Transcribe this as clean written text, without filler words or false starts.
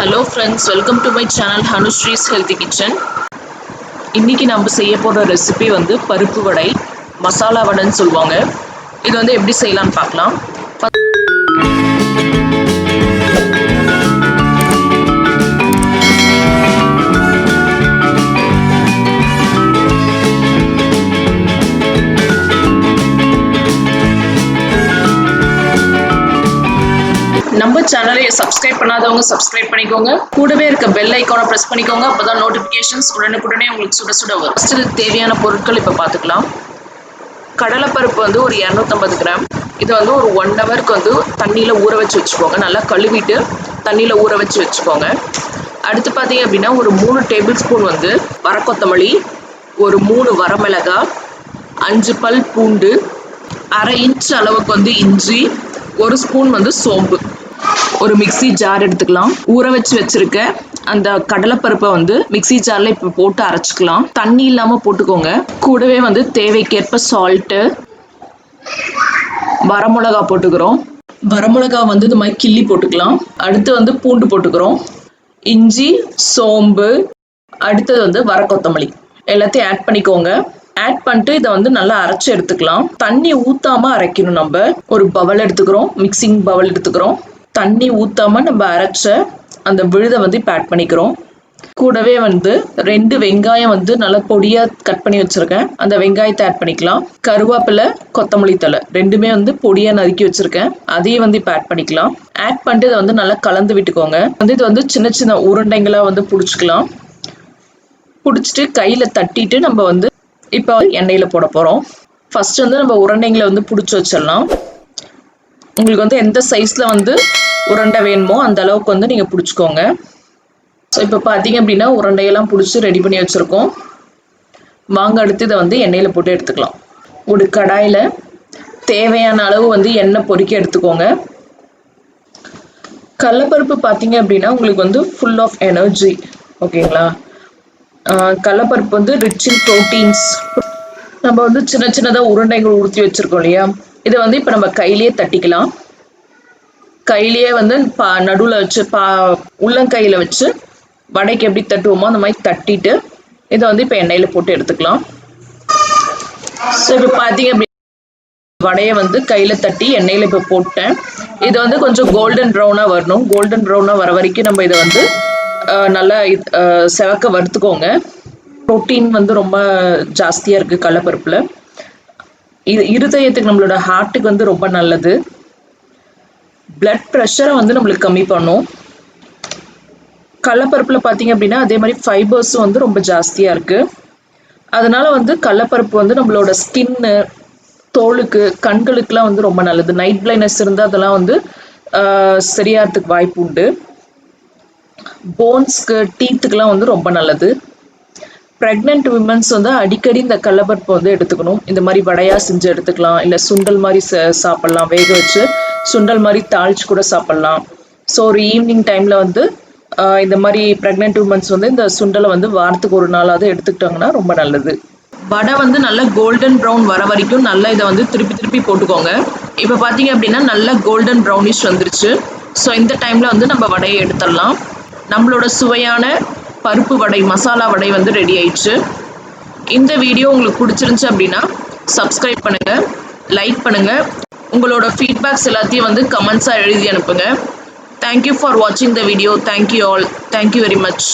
Hello friends, welcome to my channel Hanushree's Healthy Kitchen. இன்னைக்கு நம்ம செய்ய போற ரெசிபி வந்து பருப்பு வடை, மசாலா வடைன்னு சொல்லுவாங்க. இது வந்து எப்படி செய்யலாம்னு பார்க்கலாம். நம்ம சேனலை சப்ஸ்கிரைப் பண்ணாதவங்க சப்ஸ்கிரைப் பண்ணிக்கோங்க. கூடவே இருக்க பெல் ஐகானை பிரஸ் பண்ணிக்கோங்க. அப்பதான் நோட்டிபிகேஷன்ஸ் உடனுக்குடனே உங்களுக்கு சுட சுட வரும். ஃபர்ஸ்ட் தேவையான பொருட்கள் இப்போ பார்த்துக்கலாம். கடலைப்பருப்பு வந்து ஒரு 250 கிராம். இது வந்து ஒரு 1 ஹவருக்கு வந்து தண்ணியில் ஊற வச்சு வச்சுக்கோங்க. நல்லா கழுவிட்டு தண்ணியில் ஊற வச்சு வச்சுக்கோங்க. அடுத்து பார்த்தீங்க அப்படின்னா ஒரு 3 டேபிள் ஸ்பூன் வந்து வரக்கொத்தமல்லி, ஒரு 3 வரமிளகாய், 5 பல் பூண்டு, 1/2 இன்ச் அளவுக்கு வந்து இஞ்சி, 1 ஸ்பூன் வந்து சோம்பு, ஒரு மிக்ஸி ஜார் எடுத்துக்கலாம். ஊற வச்சு வச்சிருக்க அந்த கடலைப்பருப்பை வந்து மிக்ஸி ஜார்ல இப்போ போட்டு அரைச்சிக்கலாம். தண்ணி இல்லாம போட்டுக்கோங்க. கூடவே வந்து தேவைக்கேற்ப சால்ட்டு, வரமிளகா போட்டுக்கிறோம். வரமிளகா வந்து இந்த மாதிரி கிள்ளி போட்டுக்கலாம். அடுத்து வந்து பூண்டு போட்டுக்கிறோம், இஞ்சி, சோம்பு, அடுத்தது வந்து வரக்கொத்தமல்லி எல்லாத்தையும் ஆட் பண்ணிக்கோங்க. ஆட் பண்ணிட்டு இதை வந்து நல்லா அரைச்சி எடுத்துக்கலாம். தண்ணி ஊத்தாம அரைக்கணும். நம்ம ஒரு பவுல் எடுத்துக்கிறோம், மிக்சிங் பவுல் எடுத்துக்கிறோம். தண்ணி ஊத்தாம நம்ம அரைச்ச அந்த விழுதை வந்து இப்போ ஆட் பண்ணிக்கிறோம். கூடவே வந்து 2 வெங்காயம் வந்து நல்லா பொடியா கட் பண்ணி வச்சிருக்கேன். அந்த வெங்காயத்தை ஆட் பண்ணிக்கலாம். கருவேப்பிலை, கொத்தமல்லி தழை ரெண்டுமே வந்து பொடியா நறுக்கி வச்சிருக்கேன். அதையும் வந்து இப்போ ஆட் பண்ணிக்கலாம். ஆட் பண்ணிட்டு இதை வந்து நல்லா கலந்து விட்டுக்கோங்க. வந்து இது வந்து சின்ன சின்ன உருண்டைங்களா வந்து பிடிச்சிக்கலாம். பிடிச்சிட்டு கையில தட்டிட்டு நம்ம வந்து இப்போ எண்ணெயில போட போறோம். ஃபர்ஸ்ட் வந்து நம்ம உருண்டைங்களை வந்து பிடிச்சி வச்சிடலாம். உங்களுக்கு வந்து எந்த சைஸ்ல வந்து உருண்டை வேணுமோ அந்த அளவுக்கு வந்து நீங்க பிடிச்சிக்கோங்க. ஸோ இப்போ பார்த்தீங்க அப்படின்னா உருண்டையெல்லாம் பிடிச்சி ரெடி பண்ணி வச்சிருக்கோம். வாங்க அடுத்து இதை வந்து எண்ணெயில போட்டு எடுத்துக்கலாம். ஒரு கடாயில தேவையான அளவு வந்து எண்ணெய் பொரிக்க எடுத்துக்கோங்க. கடலைப்பருப்பு பார்த்தீங்க அப்படின்னா உங்களுக்கு வந்து ஃபுல் ஆஃப் எனர்ஜி. ஓகேங்களா? கடலைப்பருப்பு வந்து ரிச் இன் ப்ரோட்டீன்ஸ். நம்ம வந்து சின்ன சின்னதாக உருண்டைகள் ஊற்றி வச்சிருக்கோம் இல்லையா, இதை வந்து இப்போ நம்ம கையிலேயே தட்டிக்கலாம். கையிலேயே வந்து நடுவில் வச்சு உள்ளங்கையில் வச்சு வடைக்கு எப்படி தட்டுவோமோ அந்த மாதிரி தட்டிட்டு இதை வந்து இப்போ எண்ணெயில் போட்டு எடுத்துக்கலாம். ஸோ இப்போ பார்த்தீங்க அப்படி வடையை வந்து கையில் தட்டி எண்ணெயில் இப்போ போட்டேன். இது வந்து கொஞ்சம் கோல்டன் ப்ரௌனாக வரணும். கோல்டன் ப்ரௌனாக வர வரைக்கும் நம்ம இதை வந்து நல்லா செவக்க வறுத்துக்கோங்க. ப்ரோட்டீன் வந்து ரொம்ப ஜாஸ்தியாக இருக்குது கடலைப்பருப்பில். இது இருதயத்துக்கு, நம்மளோட ஹார்ட்டுக்கு வந்து ரொம்ப நல்லது. பிளட் ப்ரெஷரை வந்து நம்மளுக்கு கம்மி பண்ணும். கடலைப்பருப்பில் பார்த்தீங்க அப்படின்னா அதே மாதிரி ஃபைபர்ஸும் வந்து ரொம்ப ஜாஸ்தியாக இருக்குது. அதனால வந்து கடலைப்பருப்பு வந்து நம்மளோட ஸ்கின்னு, தோலுக்கு, கண்களுக்கெலாம் வந்து ரொம்ப நல்லது. நைட் பிளைண்ட்னஸ் இருந்தால் அதெல்லாம் வந்து சரியாகிறதுக்கு வாய்ப்பு உண்டு. போன்ஸ்க்கு, டீத்துக்கெலாம் வந்து ரொம்ப நல்லது. ப்ரெக்னென்ட் விமன்ஸ் வந்து அடிக்கடி இந்த கடலைப்பருப்பு வந்து எடுத்துக்கணும். இந்த மாதிரி வடையாக செஞ்சு எடுத்துக்கலாம். இல்லை சுண்டல் மாதிரி சாப்பிட்லாம். வேக வச்சு சுண்டல் மாதிரி தாளிச்சு கூட சாப்பிட்லாம். ஸோ ஒரு ஈவினிங் டைமில் வந்து இந்த மாதிரி ப்ரெக்னென்ட் விமன்ஸ் வந்து இந்த சுண்டலை வந்து வாரத்துக்கு ஒரு நாளாவது எடுத்துக்கிட்டாங்கன்னா ரொம்ப நல்லது. வடை வந்து நல்லா கோல்டன் ப்ரௌன் வர வரைக்கும் நல்லா இதை வந்து திருப்பி திருப்பி போட்டுக்கோங்க. இப்போ பார்த்தீங்க அப்படின்னா நல்லா கோல்டன் ப்ரௌனிஷ் வந்துருச்சு. ஸோ இந்த டைமில் வந்து நம்ம வடையை எடுத்துடலாம். நம்மளோட சுவையான பருப்பு வடை, மசாலா வடை வந்து ரெடி ஆயிடுச்சு. இந்த வீடியோ உங்களுக்கு பிடிச்சிருந்துச்சு அப்படின்னா சப்ஸ்கிரைப் பண்ணுங்க, லைக் பண்ணுங்க. உங்களோட ஃபீட்பேக்ஸ் எல்லாத்தையும் வந்து கமெண்ட்ஸாக எழுதி அனுப்புங்க. தேங்க்யூ ஃபார் வாட்சிங் the video. Thank you all. Thank you very much.